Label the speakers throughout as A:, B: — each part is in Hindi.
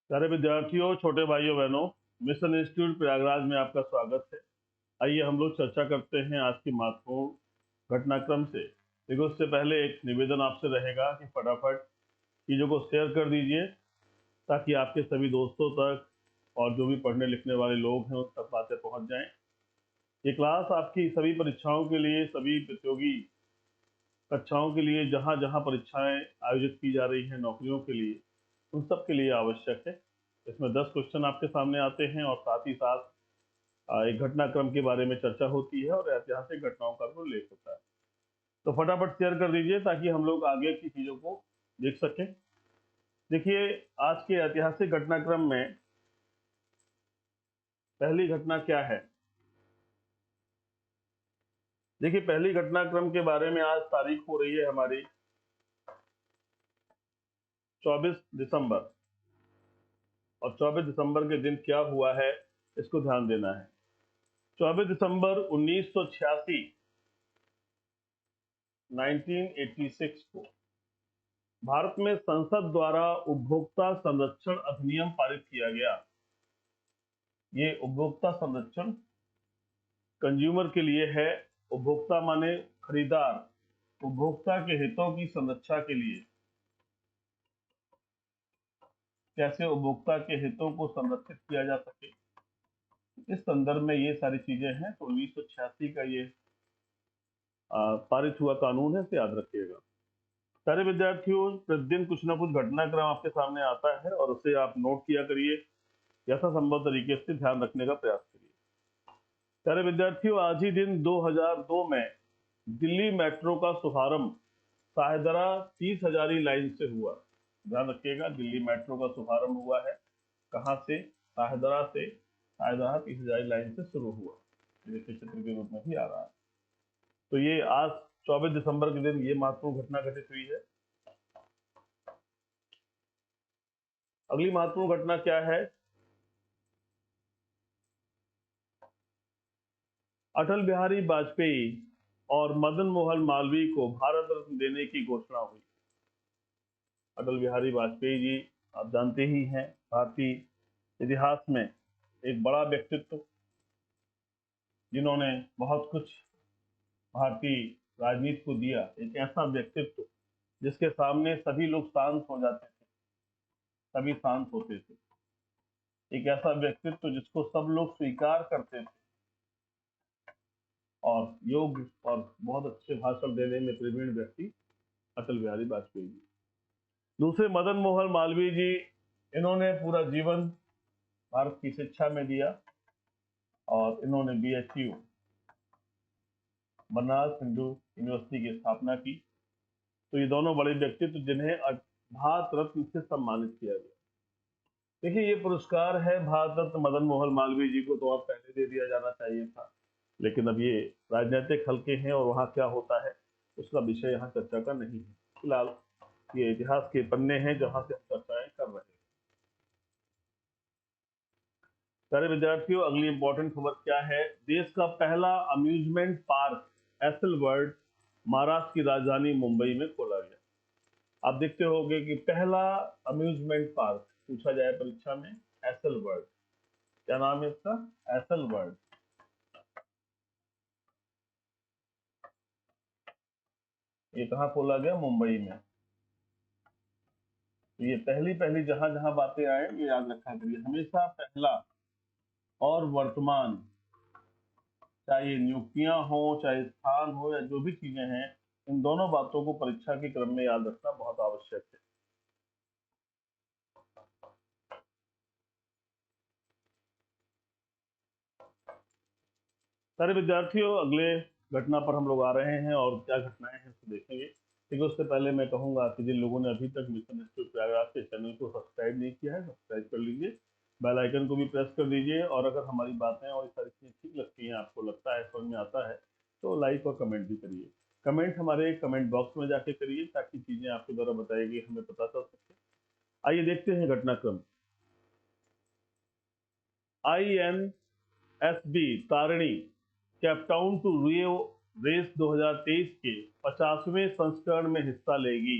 A: प्यारे विद्यार्थियों, छोटे भाइयों बहनों, मिशन इंस्टीट्यूट प्रयागराज में आपका स्वागत है। आइए हम लोग चर्चा करते हैं आज की महत्वपूर्ण घटनाक्रम से। देखो, उससे पहले एक निवेदन आपसे रहेगा कि फटाफट चीज़ों को शेयर कर दीजिए ताकि आपके सभी दोस्तों तक और जो भी पढ़ने लिखने वाले लोग हैं उन तक बातें पहुंच जाएं। ये क्लास आपकी सभी परीक्षाओं के लिए, सभी प्रतियोगी कक्षाओं के लिए, जहां जहां परीक्षाएं आयोजित की जा रही हैं नौकरियों के लिए, उन सब के लिए आवश्यक है। इसमें 10 क्वेश्चन आपके सामने आते हैं और साथ ही साथ एक घटनाक्रम के बारे में चर्चा होती है और ऐतिहासिक घटनाओं का भी उल्लेख होता है। तो फटाफट शेयर कर दीजिए ताकि हम लोग आगे की चीजों को देख सकें। देखिए, आज के ऐतिहासिक घटनाक्रम में पहली घटना क्या है। देखिए, पहली घटनाक्रम के बारे में आज तारीख हो रही है हमारी 24 दिसंबर, और 24 दिसंबर के दिन क्या हुआ है इसको ध्यान देना है। 24 दिसंबर 1986 1986 को भारत में संसद द्वारा उपभोक्ता संरक्षण अधिनियम पारित किया गया। ये उपभोक्ता संरक्षण कंज्यूमर के लिए है। उपभोक्ता माने खरीदार, उपभोक्ता के हितों की संरक्षा के लिए, कैसे उपभोक्ता के हितों को संरक्षित किया जा सके, इस संदर्भ में ये सारी चीजें हैं। तो 1986 का ये पारित हुआ कानून है, इसे याद रखिएगा। सारे विद्यार्थियों, प्रतिदिन कुछ ना कुछ घटनाक्रम आपके सामने आता है और उसे आप नोट किया करिए, यथासंभव तरीके से ध्यान रखने का प्रयास करिए। सारे विद्यार्थियों, आज ही दिन 2002 में दिल्ली मेट्रो का शुभारंभ शाहदरा 30 हजारी लाइन से हुआ। ध्यान रखिएगा, दिल्ली मेट्रो का शुभारंभ हुआ है कहाँ से? शाहदरा से। शाहदरा 30 हजारी लाइन से शुरू हुआ, देखिए चित्र के रूप में भी आ रहा है। तो ये आज 24 दिसंबर के दिन ये महत्वपूर्ण घटना घटित हुई है। अगली महत्वपूर्ण घटना क्या है? अटल बिहारी वाजपेयी और मदन मोहन मालवीय को भारत रत्न देने की घोषणा हुई। अटल बिहारी वाजपेयी जी, आप जानते ही हैं, भारतीय इतिहास में एक बड़ा व्यक्तित्व, जिन्होंने बहुत कुछ भारतीय राजनीति को दिया। एक ऐसा व्यक्तित्व जिसके सामने सभी लोग शांत हो जाते थे, सभी शांत होते थे। एक ऐसा व्यक्तित्व जिसको सब लोग स्वीकार करते थे और योग्य और बहुत अच्छे भाषण देने में प्रवीण व्यक्ति अटल बिहारी वाजपेयी जी। दूसरे मदन मोहन मालवीय जी, इन्होंने पूरा जीवन भारत की शिक्षा में दिया और इन्होंने BHU बनारस हिंदू यूनिवर्सिटी की स्थापना की। तो ये दोनों बड़े व्यक्तित्व जिन्हें भारत रत्न से सम्मानित किया गया। देखिए, ये पुरस्कार है भारत रत्न मदन मोहन मालवीय जी को तो अब पहले दे दिया जाना चाहिए था, लेकिन अब ये राजनीतिक हल्के हैं और वहां क्या होता है उसका विषय यहाँ चर्चा का नहीं है। फिलहाल ये इतिहास के पन्ने हैं जहां से हम चर्चाएं कर रहे हैं। सारे विद्यार्थियों, अगली इंपॉर्टेंट खबर क्या है? देश का पहला amusement park acyl world Maharashtra की राजधानी मुंबई में खोला गया। आप देखते होंगे कि पहला अम्यूजमेंट पार्क पूछा जाए परीक्षा में, एसल वर्ल्ड। क्या नाम है इसका? Acyl world. ये कहाँ खोला गया? मुंबई में। तो ये पहली पहली जहां जहां बातें आए ये याद रखा करिए, हमेशा पहला और वर्तमान, चाहे ये नियुक्तियां हो, चाहे स्थान हो, या जो भी चीजें हैं, इन दोनों बातों को परीक्षा के क्रम में याद रखना बहुत आवश्यक है। सारे विद्यार्थियों, अगले घटना पर हम लोग आ रहे हैं और क्या घटनाएं हैं उसको देखेंगे। लेकिन उससे पहले मैं कहूंगा कि जिन लोगों ने अभी तक मिशन इंस्टीट्यूट प्रयागराज के चैनल को सब्सक्राइब नहीं किया है, सब्सक्राइब कर लीजिए, बेल आइकन को भी प्रेस कर दीजिए, और अगर हमारी बातें और सारी चीजें ठीक लगती हैं, आपको लगता है, समझ में आता है, तो लाइक और कमेंट भी करिए। कमेंट हमारे कमेंट बॉक्स में जाके करिए ताकि चीजें आपके द्वारा बताई गई हमें पता चल सके। आइए देखते हैं घटनाक्रम। INSB Tarini Cape Town to Rio race 2023 के 50वें संस्करण में हिस्सा लेगी।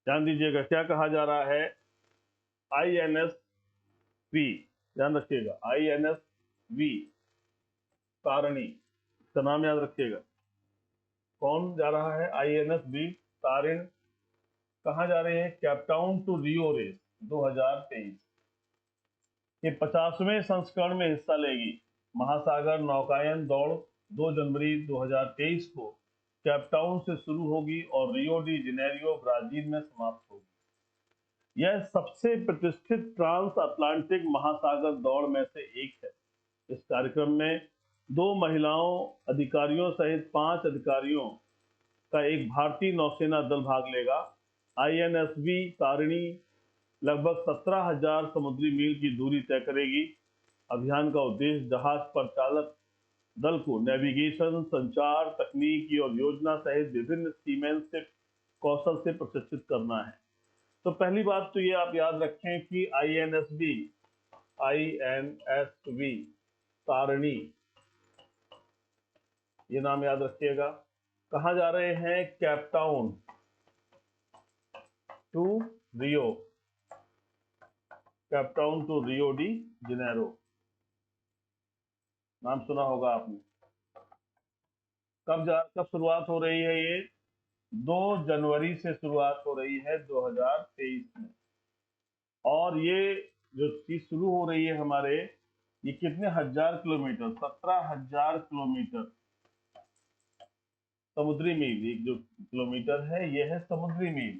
A: ध्यान दीजिएगा, क्या कहा जा रहा है? INSV, ध्यान रखिएगा, INSV तारिणी, इसका नाम याद रखिएगा। कौन जा रहा है? INSV तारिण। कहाँ जा रहे हैं? कैपटाउन टू रियो रेस 2023 के 50वें संस्करण में हिस्सा लेगी। महासागर नौकायन दौड़ 2 जनवरी 2023 को कैपटाउन से शुरू होगी और रियो डी जेनेरियो ब्राजील में समाप्त होगी। यह सबसे प्रतिष्ठित ट्रांस अटलांटिक महासागर दौड़ में से एक है। इस कार्यक्रम में 2 महिलाओं अधिकारियों सहित 5 अधिकारियों का एक भारतीय नौसेना दल भाग लेगा। INSV तारिणी लगभग 17,000 समुद्री मील की दूरी तय करेगी। अभियान का उद्देश्य जहाज परिचालक दल को नेविगेशन, संचार, तकनीकी और योजना सहित विभिन्न सीमेंशिप कौशल से प्रशिक्षित करना है। तो पहली बात तो ये आप याद रखें कि INSV तारिणी, ये नाम याद रखिएगा। कहाँ जा रहे हैं? Cape Town to Rio, Cape Town to Rio de Janeiro, नाम सुना होगा आपने। कब शुरुआत हो रही है? ये 2 जनवरी से शुरुआत हो रही है 2023 में। और ये जो चीज शुरू हो रही है हमारे, ये कितने हजार किलोमीटर? 17,000 किलोमीटर समुद्री मील। एक जो किलोमीटर है ये है समुद्री मील,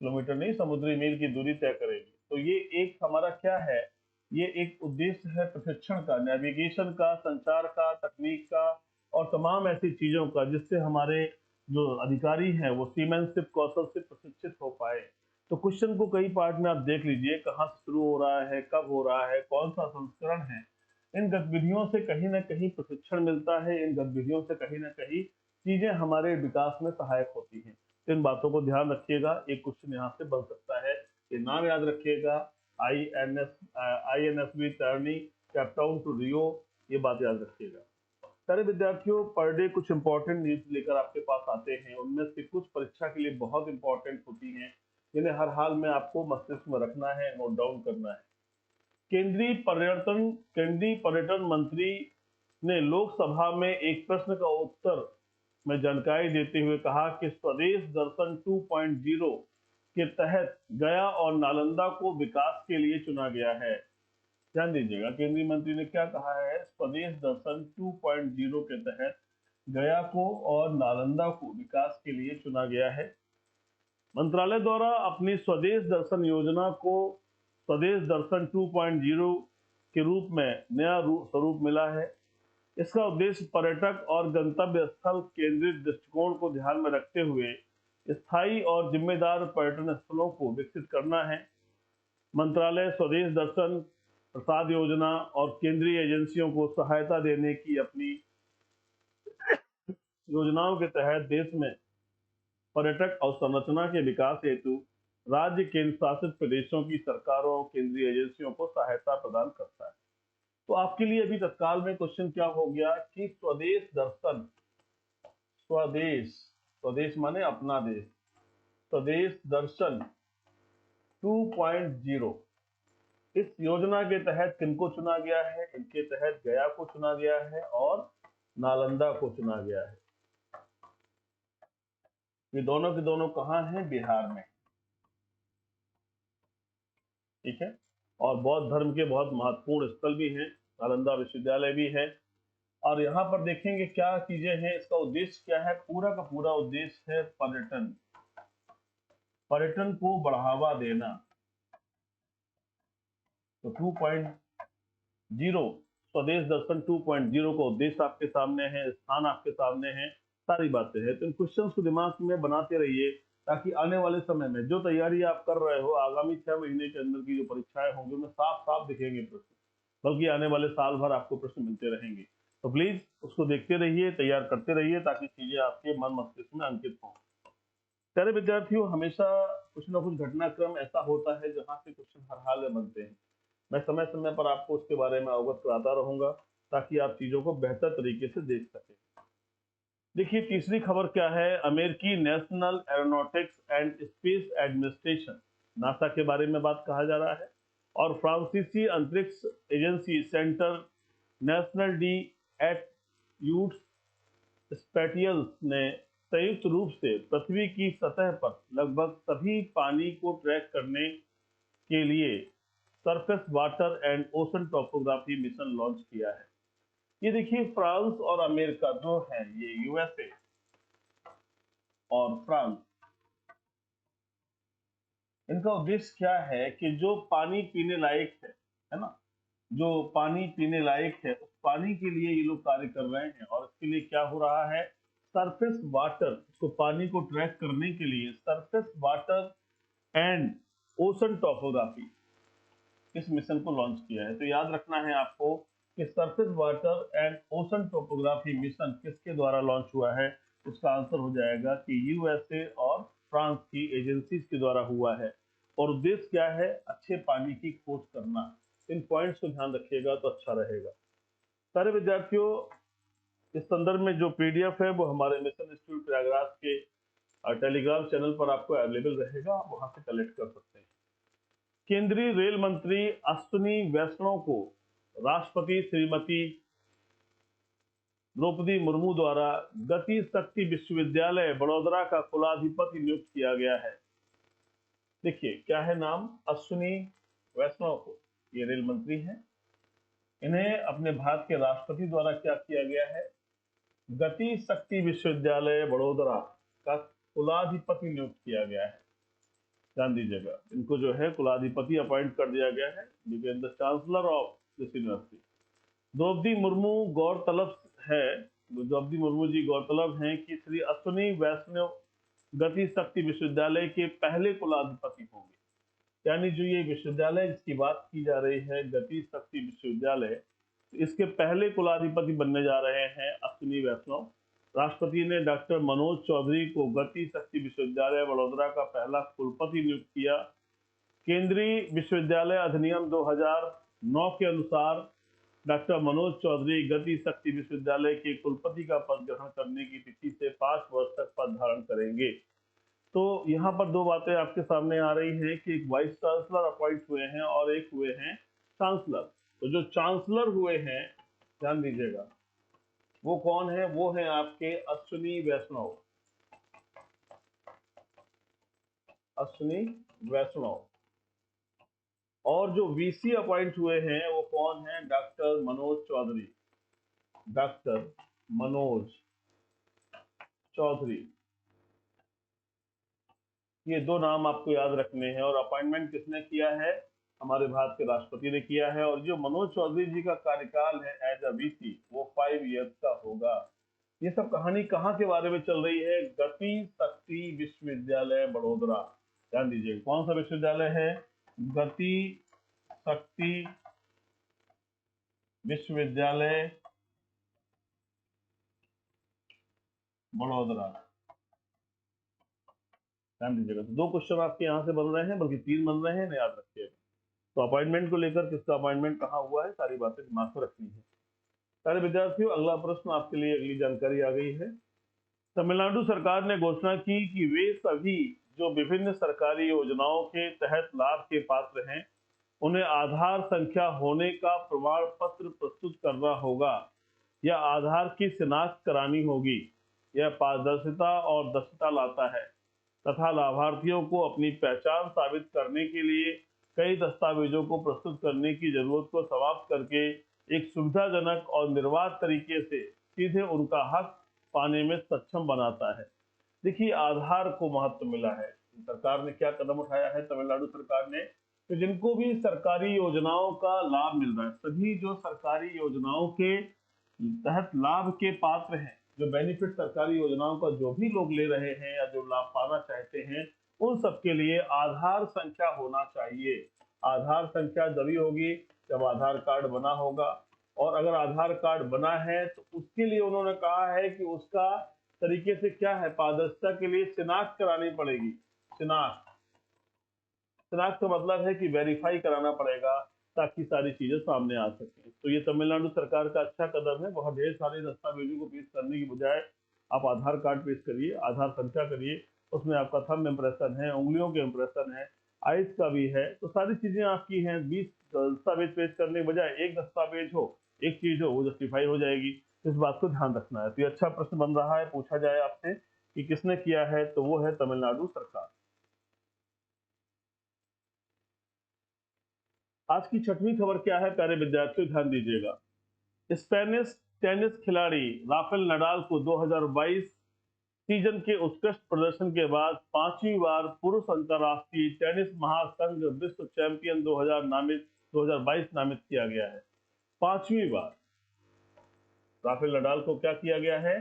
A: किलोमीटर नहीं, समुद्री मील की दूरी तय करेगी। तो ये एक हमारा क्या है? ये एक उद्देश्य है प्रशिक्षण का, नेविगेशन का, संचार का, तकनीक का और तमाम ऐसी चीजों का जिससे हमारे जो अधिकारी हैं वो सीमेंशिप कौशल से प्रशिक्षित हो पाए। तो क्वेश्चन को कई पार्ट में आप देख लीजिए, कहाँ से शुरू हो रहा है, कब हो रहा है, कौन सा संस्करण है। इन गतिविधियों से कहीं ना कहीं प्रशिक्षण मिलता है, इन गतिविधियों से कहीं ना कहीं चीजें हमारे विकास में सहायक होती हैं। इन बातों को ध्यान रखिएगा। एक क्वेश्चन यहाँ से बन सकता है, ये नाम याद रखिएगा, INSV Tarini, Cape Town to Rio, ये बात याद रखिएगा। सारे विद्यार्थियों, पर डे कुछ इंपॉर्टेंट न्यूज लेकर आपके पास आते हैं। उनमें से कुछ परीक्षा के लिए बहुत इंपॉर्टेंट होती हैं, जिन्हें हर हाल में आपको मस्तिष्क में रखना है, नोट डाउन करना है। केंद्रीय पर्यटन मंत्री ने लोकसभा में एक प्रश्न का उत्तर में जानकारी देते हुए कहा कि स्वदेश दर्शन 2.0 के तहत गया और नालंदा को विकास के लिए चुना गया है। ध्यान दीजिएगा, केंद्रीय मंत्री ने क्या कहा है? स्वदेश दर्शन 2.0 के तहत गया को और नालंदा को विकास के लिए चुना गया है। मंत्रालय द्वारा अपनी स्वदेश दर्शन योजना को स्वदेश दर्शन 2.0 के रूप में नया स्वरूप मिला है। इसका उद्देश्य पर्यटक और गंतव्य स्थल केंद्रित दृष्टिकोण को ध्यान में रखते हुए स्थायी और जिम्मेदार पर्यटन स्थलों को विकसित करना है। मंत्रालय स्वदेश दर्शन प्रसाद योजना और केंद्रीय एजेंसियों को सहायता देने की अपनी योजनाओं के तहत देश में पर्यटक अवसंरचना के विकास हेतु राज्य केंद्र शासित प्रदेशों की सरकारों और केंद्रीय एजेंसियों को सहायता प्रदान करता है। तो आपके लिए अभी तत्काल में क्वेश्चन क्या हो गया कि स्वदेश दर्शन, स्वदेश माने अपना देश, स्वदेश दर्शन 2.0 इस योजना के तहत किनको चुना गया है? इनके तहत गया को चुना गया है और नालंदा को चुना गया है। ये दोनों के दोनों कहाँ हैं? बिहार में, ठीक है। और बौद्ध धर्म के बहुत महत्वपूर्ण स्थल भी हैं, नालंदा विश्वविद्यालय भी है। और यहाँ पर देखेंगे क्या चीजें हैं, इसका उद्देश्य क्या है? पूरा का पूरा उद्देश्य है पर्यटन, पर्यटन को बढ़ावा देना। तो 2.0 स्वदेश दर्शन 2.0 का उद्देश्य आपके सामने है, स्थान आपके सामने है, सारी बातें हैं। तो इन क्वेश्चंस को दिमाग में बनाते रहिए ताकि आने वाले समय में जो तैयारी आप कर रहे हो, आगामी 6 महीने के अंदर की जो परीक्षाएं होंगी उनमें साफ साफ दिखेंगे प्रश्न, बल्कि आने वाले साल भर आपको प्रश्न मिलते रहेंगे। तो प्लीज उसको देखते रहिए, तैयार करते रहिए ताकि चीजें आपके मन मस्तिष्क में अंकित हों। प्यारे विद्यार्थियों, हमेशा कुछ ना कुछ घटनाक्रम ऐसा होता है जहां से क्वेश्चन हर हाल में बनते हैं। मैं समय समय पर आपको उसके बारे में अवगत कराता रहूंगा ताकि आप चीजों को बेहतर तरीके से देख सकें। देखिए तीसरी खबर क्या है? अमेरिकी national aeronautics and space administration NASA के बारे में बात कहा जा रहा है। और फ्रांसीसी अंतरिक्ष agency Centre National de Etudes Spatiales ने संयुक्त रूप से पृथ्वी की सतह पर लगभग सभी पानी को ट्रैक करने के लिए surface water and ocean topography mission launch किया है। ये देखिए, फ्रांस और अमेरिका जो है, ये यूएसए और फ्रांस, इनका उद्देश्य क्या है कि जो पानी पीने लायक है ना, जो पानी पीने लायक है उस पानी के लिए ये लोग कार्य कर रहे हैं। और इसके लिए क्या हो रहा है, सरफेस वाटर, उसको पानी को ट्रैक करने के लिए surface water and ocean topography इस मिशन को लॉन्च किया है। तो याद रखना है आपको कि surface water and ocean topography mission किसके द्वारा लॉन्च हुआ है। उसका आंसर हो जाएगा कि यूएसए और फ्रांस की एजेंसीज के द्वारा हुआ है। और उद्देश्य क्या है, अच्छे पानी की खोज करना। इन पॉइंट्स को ध्यान रखिएगा तो अच्छा रहेगा। सारे विद्यार्थियों, इस संदर्भ में जो पीडीएफ है वो हमारे मिशन इंस्टीट्यूट प्रयागराज के टेलीग्राम चैनल पर आपको अवेलेबल रहेगा, आप वहां से कलेक्ट कर सकते हैं। केंद्रीय रेल मंत्री अश्विनी वैष्णव को राष्ट्रपति श्रीमती द्रौपदी मुर्मू द्वारा गति शक्ति विश्वविद्यालय बड़ौदा का कुलाधिपति नियुक्त किया गया है। देखिए क्या है नाम, अश्विनी वैष्णव को, ये रेल मंत्री हैं। इन्हें अपने भारत के राष्ट्रपति द्वारा क्या किया गया है, गति शक्ति विश्वविद्यालय बड़ौदा का कुलाधिपति नियुक्त किया गया है। ध्यान दीजिएगा, इनको जो है कुलाधिपति अपॉइंट कर दिया गया है, became the chancellor of this university. Droupadi Murmu गौरतलब है, द्रौपदी मुर्मू जी गौरतलब हैं कि श्री अश्विनी वैष्णव गति शक्ति विश्वविद्यालय के पहले कुलाधिपति होंगे। यानी जो ये विश्वविद्यालय जिसकी बात की जा रही है, गति शक्ति विश्वविद्यालय, इसके पहले कुलाधिपति बनने जा रहे हैं अश्विनी वैष्णव। राष्ट्रपति ने डॉक्टर मनोज चौधरी को गति शक्ति विश्वविद्यालय बड़ौदा का पहला कुलपति नियुक्त किया। केंद्रीय विश्वविद्यालय अधिनियम 2009 के अनुसार डॉक्टर मनोज चौधरी गति शक्ति विश्वविद्यालय के कुलपति का पद ग्रहण करने की तिथि से 5 वर्ष तक पद धारण करेंगे। तो यहाँ पर दो बातें आपके सामने आ रही हैं कि एक वाइस चांसलर अपॉइंट हुए हैं और एक हुए हैं चांसलर। तो जो चांसलर हुए हैं, ध्यान दीजिएगा, वो कौन है, वो है आपके अश्विनी वैष्णव। अश्विनी वैष्णव। और जो वीसी अपॉइंट हुए हैं वो कौन है, डॉक्टर मनोज चौधरी। डॉक्टर मनोज चौधरी, ये दो नाम आपको याद रखने हैं। और अपॉइंटमेंट किसने किया है, हमारे भारत के राष्ट्रपति ने किया है। और जो मनोज चौधरी जी का कार्यकाल है एज अ वीसी, वो 5 ईयर्स का होगा। ये सब कहानी कहाँ के बारे में चल रही है, गति शक्ति विश्वविद्यालय बड़ौदा। ध्यान दीजिए, कौन सा विश्वविद्यालय है, गति शक्ति विश्वविद्यालय बड़ौदा। ध्यान दीजिएगा, तो 2 क्वेश्चन आपके यहाँ से बन रहे हैं, बल्कि 3 बन रहे हैं, याद रखिएगा। तो अपॉइंटमेंट को लेकर किसका अपॉइंटमेंट कहाँ हुआ है, सारी बातें दिमाग में रखनी है। सारे विद्यार्थियों, अगला प्रश्न आपके लिए अगली जानकारी आ गई है। तमिलनाडु सरकार ने घोषणा की कि वे सभी जो विभिन्न सरकारी योजनाओं के तहत लाभ के पात्र हैं, उन्हें आधार संख्या होने का प्रमाण पत्र प्रस्तुत करना होगा या आधार की शिनाख्त करानी होगी। यह पारदर्शिता और दक्षता लाता है तथा लाभार्थियों को अपनी पहचान साबित करने के लिए कई दस्तावेजों को प्रस्तुत करने की जरूरत को समाप्त करके एक सुविधाजनक और निर्बाध तरीके से सीधे उनका हक पाने में सक्षम बनाता है। देखिए, आधार को महत्व मिला है। सरकार ने क्या कदम उठाया है, तमिलनाडु सरकार ने, तो जिनको भी सरकारी योजनाओं का लाभ मिल रहा है, सभी जो सरकारी योजनाओं के तहत लाभ के पात्र हैं, जो बेनिफिट सरकारी योजनाओं का जो भी लोग ले रहे हैं या जो लाभ पाना चाहते हैं, उन सबके लिए आधार संख्या होना चाहिए। आधार संख्या तभी होगी जब आधार कार्ड बना होगा। और अगर आधार कार्ड बना है तो उसके लिए उन्होंने कहा है कि उसका तरीके से क्या है, पारदर्शिता के लिए शिनाख्त करानी पड़ेगी। शिनाख्त का मतलब है कि वेरीफाई कराना पड़ेगा ताकि सारी चीजें सामने आ सके। तो ये तमिलनाडु सरकार का अच्छा कदम है। बहुत ढेर सारे दस्तावेजों को पेश करने की बजाय आप आधार कार्ड पेश करिए, आधार संख्या करिए, उसमें आपका थंब इम्प्रेशन है, उंगलियों के इम्प्रेशन है, आइस का भी है, तो सारी चीजें आपकी हैं। 20 दस्तावेज पेश करने के बजाय एक दस्तावेज हो, एक चीज हो, वो जस्टिफाई हो जाएगी। इस बात को ध्यान रखना है। तो ये अच्छा प्रश्न बन रहा है, पूछा जाए आपसे कि किसने किया है, तो वो है तमिलनाडु सरकार। आज की छठवीं खबर क्या है प्यारे विद्यार्थियों, ध्यान दीजिएगा। स्पेनिश टेनिस खिलाड़ी राफेल नडाल को 2022 सीजन के उत्कृष्ट प्रदर्शन के बाद पांचवी बार पुरुष अंतरराष्ट्रीय टेनिस महासंघ विश्व चैंपियन 2022 नामित किया गया है। पांचवी बार राफेल नडाल को क्या किया गया है?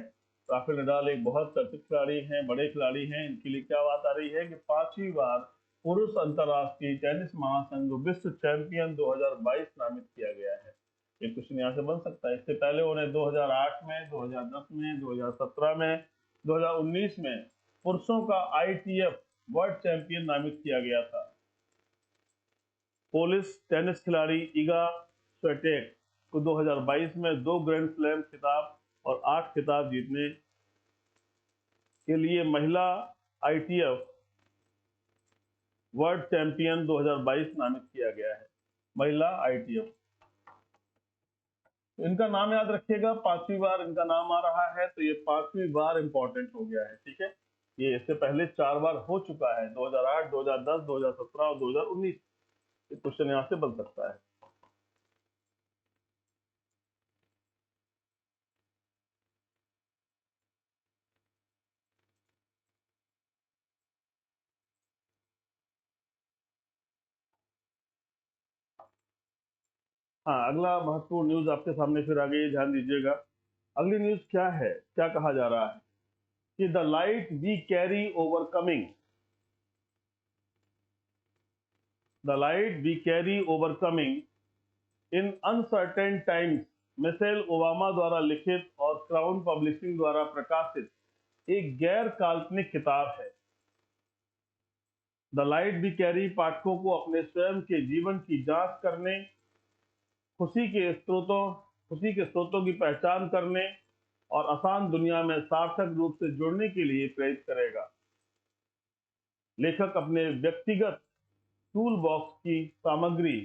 A: राफेल नडाल एक बहुत चर्चित खिलाड़ी हैं, बड़े खिलाड़ी हैं। इनके लिए क्या बात आ रही है कि पांचवी बार पुरुष अंतरराष्ट्रीय टेनिस महासंघ विश्व चैंपियन 2022 नामित किया गया है। ये क्वेश्चन यहाँ से बन सकता है। इससे पहले उन्हें 2008 में, 2010 में, 2017 में, 2019 में पुरुषों का ITF वर्ल्ड चैंपियन नामित किया गया था। पोलिश टेनिस खिलाड़ी इगा स्विएटेक को 2022 में 2 ग्रैंड स्लैम खिताब और 8 खिताब जीतने के लिए महिला ITF वर्ल्ड चैंपियन 2022 नामित किया गया है। महिला ITF, तो इनका नाम याद रखिएगा। पांचवी बार इनका नाम आ रहा है, तो ये पांचवी बार इंपॉर्टेंट हो गया है। ठीक है, ये इससे पहले 4 बार हो चुका है, 2008, 2010, 2017 और 2019। क्वेश्चन यहाँ से बन सकता है। हाँ, अगला महत्वपूर्ण न्यूज आपके सामने फिर आ गई, ध्यान दीजिएगा। अगली न्यूज क्या है, क्या कहा जा रहा है कि the light we carry overcoming, the light we carry overcoming in uncertain times, Michelle Obama द्वारा लिखित और क्राउन पब्लिशिंग द्वारा प्रकाशित एक गैर काल्पनिक किताब है। द लाइट वी कैरी पाठकों को अपने स्वयं के जीवन की जांच करने, खुशी के स्रोतों की पहचान करने और आसान दुनिया में सार्थक रूप से जुड़ने के लिए प्रेरित करेगा। लेखक अपने व्यक्तिगत टूल बॉक्स की सामग्री,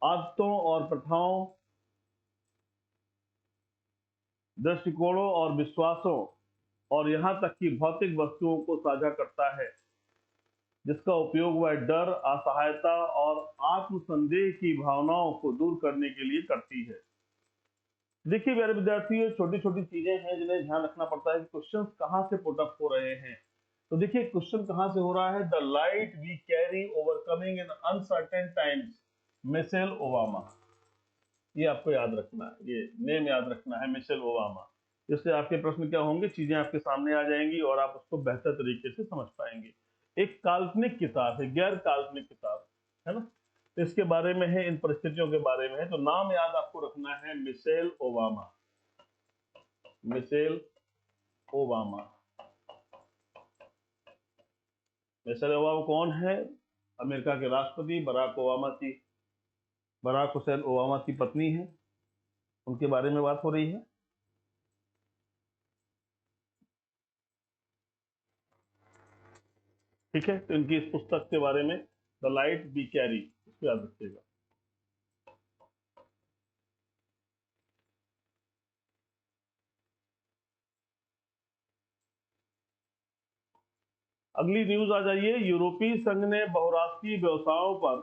A: आदतों और प्रथाओं, दृष्टिकोणों और विश्वासों और यहां तक कि भौतिक वस्तुओं को साझा करता है, जिसका उपयोग वह डर, असहायता और आत्मसंदेह की भावनाओं को दूर करने के लिए करती है। देखिए मेरे विद्यार्थी, ये छोटी छोटी चीजें हैं जिन्हें ध्यान रखना पड़ता है कि क्वेश्चन कहां से पुट अप हो रहे हैं। तो देखिए क्वेश्चन कहां से हो रहा है, the light we carry overcoming in uncertain times, Michelle Obama. ये आपको याद रखना है, ये नेम याद रखना है, मिशेल ओबामा। इससे आपके प्रश्न क्या होंगे, चीजें आपके सामने आ जाएंगी और आप उसको बेहतर तरीके से समझ पाएंगे। एक काल्पनिक किताब है, गैर काल्पनिक किताब है ना, तो इसके बारे में है, इन परिस्थितियों के बारे में है। तो नाम याद आपको रखना है, Michelle Obama. Michelle Obama. Michelle Obama कौन है? अमेरिका के राष्ट्रपति बराक हुसैन ओबामा की पत्नी है, उनके बारे में बात हो रही है। ठीक है, तो इनकी इस पुस्तक के बारे में, द लाइट वी कैरी, इसको याद रखिएगा। अगली न्यूज आ जाइए। यूरोपीय संघ ने बहुराष्ट्रीय व्यवसायों पर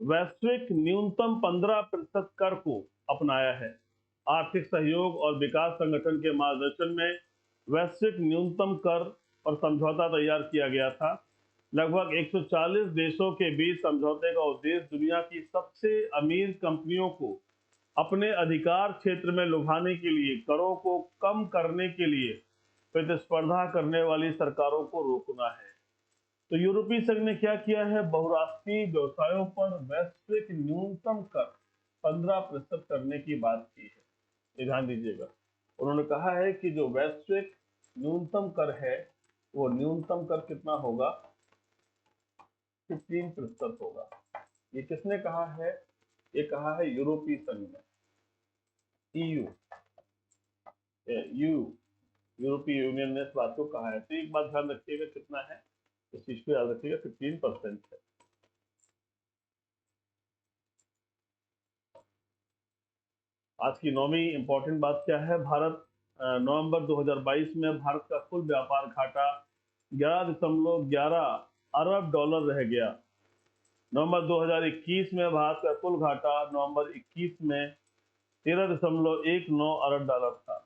A: वैश्विक न्यूनतम 15% कर को अपनाया है। आर्थिक सहयोग और विकास संगठन के मार्गदर्शन में वैश्विक न्यूनतम कर पर समझौता तैयार किया गया था। लगभग 140 देशों के बीच समझौते का उद्देश्य दुनिया की सबसे अमीर कंपनियों को अपने अधिकार क्षेत्र में लुभाने के लिए, करों को कम करने के लिए प्रतिस्पर्धा करने वाली सरकारों को रोकना है। तो यूरोपीय संघ ने क्या किया है, बहुराष्ट्रीय व्यवसायों पर वैश्विक न्यूनतम कर 15% करने की बात की है। ये ध्यान दीजिएगा, उन्होंने कहा है कि जो वैश्विक न्यूनतम कर है, वो न्यूनतम कर कितना होगा, 15% होगा। ये किसने कहा है? ये कहा है यूरोपीय संघ ने, EU, यूरोपीय यूनियन ने इस बात को कहा है। तो एक बात ध्यान रखिएगा, कितना है, इस चीज को याद रखिएगा, 15% है। आज की नौवीं इंपॉर्टेंट बात क्या है? भारत नवंबर 2022 में भारत का कुल व्यापार घाटा 11.11 अरब डॉलर रह गया। नवंबर 2021 में भारत का कुल घाटा नवंबर 21 में 13.19 अरब डॉलर था।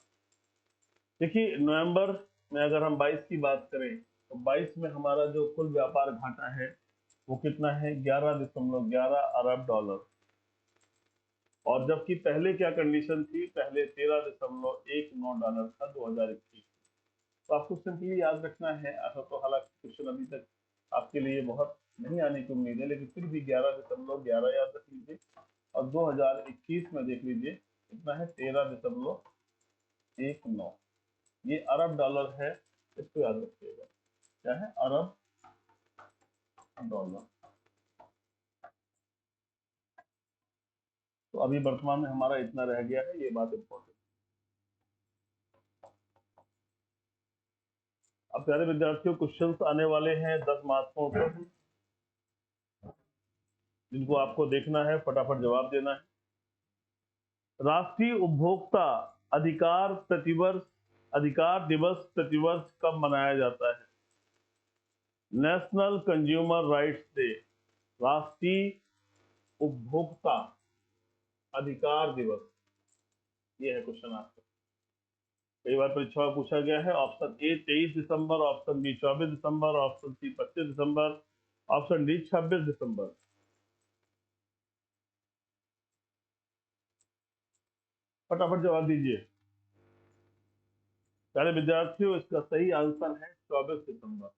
A: देखिए, नवंबर में अगर हम 22 की बात करें तो 22 में हमारा जो कुल व्यापार घाटा है वो कितना है? 11.11 अरब डॉलर। और जबकि पहले क्या कंडीशन थी? पहले 13.19 डॉलर था 2021। तो आपको सिंपली याद रखना है। ऐसा तो हालांकि क्वेश्चन अभी तक आपके लिए बहुत नहीं आने की उम्मीद है, लेकिन फिर भी 11.11 याद रख लीजिए। और 2021 में देख लीजिए कितना है? 13.19। ये अरब डॉलर है, इसको याद रखिएगा। क्या है? अरब डॉलर। तो अभी वर्तमान में हमारा इतना रह गया है, ये बात इंपॉर्टेंट। अब प्यारे विद्यार्थियों, क्वेश्चंस आने वाले हैं 10 महत्वपूर्ण प्रश्न, जिनको आपको देखना है, फटाफट जवाब देना है। राष्ट्रीय उपभोक्ता अधिकार दिवस प्रतिवर्ष कब मनाया जाता है? नेशनल कंज्यूमर राइट्स डे, राष्ट्रीय उपभोक्ता अधिकार दिवस, ये है क्वेश्चन आपका। कई बार परीक्षा में पूछा गया है। ऑप्शन ए 23 दिसंबर, ऑप्शन बी 24 दिसंबर, ऑप्शन सी 25 दिसंबर, ऑप्शन डी 26 दिसंबर। फटाफट जवाब दीजिए प्यारे विद्यार्थियों। इसका सही आंसर है 24 दिसंबर।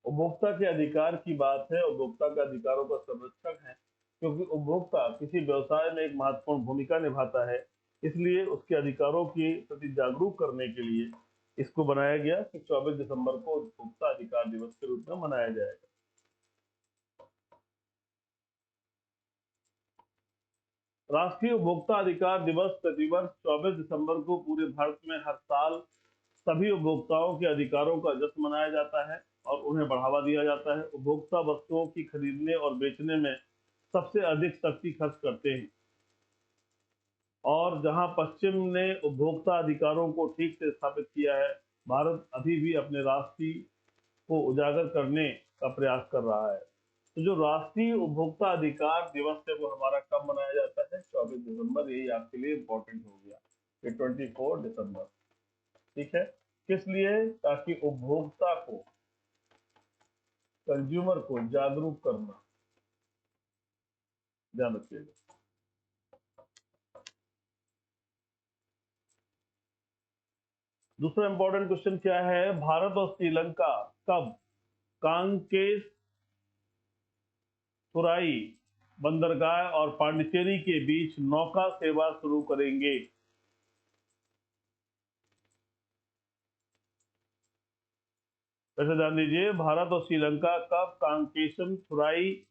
A: उपभोक्ता के अधिकार की बात है, उपभोक्ता के अधिकारों का संरक्षण है, क्योंकि उपभोक्ता किसी व्यवसाय में एक महत्वपूर्ण भूमिका निभाता है। इसलिए उसके अधिकारों के प्रति जागरूक करने के लिए इसको बनाया गया कि 24 दिसंबर को उपभोक्ता अधिकार दिवस के रूप में मनाया जाएगा। राष्ट्रीय उपभोक्ता अधिकार दिवस प्रतिवर्ष 24 दिसंबर को पूरे भारत में हर साल सभी उपभोक्ताओं के अधिकारों का जश्न मनाया जाता है और उन्हें बढ़ावा दिया जाता है। उपभोक्ता वस्तुओं की खरीदने और बेचने में सबसे अधिक शक्ति खर्च करते हैं, और जहां पश्चिम ने उपभोक्ता अधिकारों को ठीक से स्थापित किया है, भारत अभी भी अपने राष्ट्रीय को उजागर करने का प्रयास कर रहा है। तो जो राष्ट्रीय उपभोक्ता अधिकार दिवस है वो हमारा कब मनाया जाता है? 24 दिसंबर। यही आपके लिए इंपॉर्टेंट हो गया, ये 24 दिसंबर। ठीक है, किस लिए? ताकि उपभोक्ता को, कंज्यूमर को जागरूक करना, ध्यान रखिएगा। दूसरा इंपॉर्टेंट क्वेश्चन क्या है? भारत और श्रीलंका कब कांकेश तुराई बंदरगाह और पांडिचेरी के बीच नौका सेवा शुरू करेंगे? वैसे ध्यान दीजिए, भारत और श्रीलंका कब कांकेशम थुराई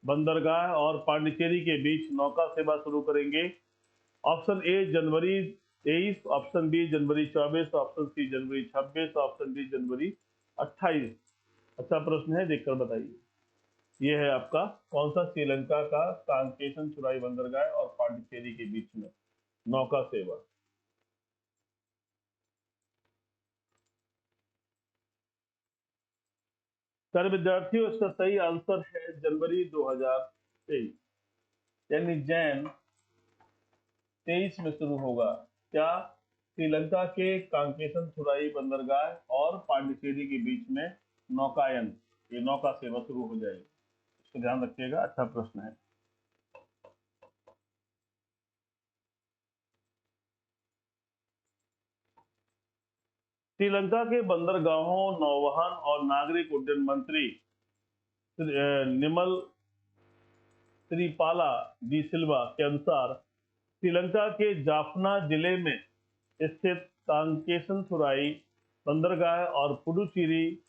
A: बंदरगाह और पांडिचेरी के बीच नौका सेवा शुरू करेंगे? ऑप्शन ए जनवरी 23, ऑप्शन बी जनवरी 24, ऑप्शन सी जनवरी 26, ऑप्शन डी जनवरी 28। अच्छा प्रश्न है, देखकर बताइए। ये है आपका कौन सा? श्रीलंका का कांकेशन चुराई बंदरगाह और पांडिचेरी के बीच में नौका सेवा। सर विद्यार्थियों, इसका सही आंसर है जनवरी 2023, यानी जैन 23 में शुरू होगा। क्या? श्रीलंका के कांकेशन थुराई बंदरगाह और पांडिचेरी के बीच में नौकायन, ये नौका सेवा शुरू हो जाएगी। इसको ध्यान रखिएगा, अच्छा प्रश्न है। श्रीलंका के बंदरगाहों, नौवहन और नागरिक उड्डयन मंत्री निमल त्रिपाला डी सिल्वा के अनुसार श्रीलंका के जाफना जिले में स्थित कांकेसनथुराई बंदरगाह और पुडुचेरी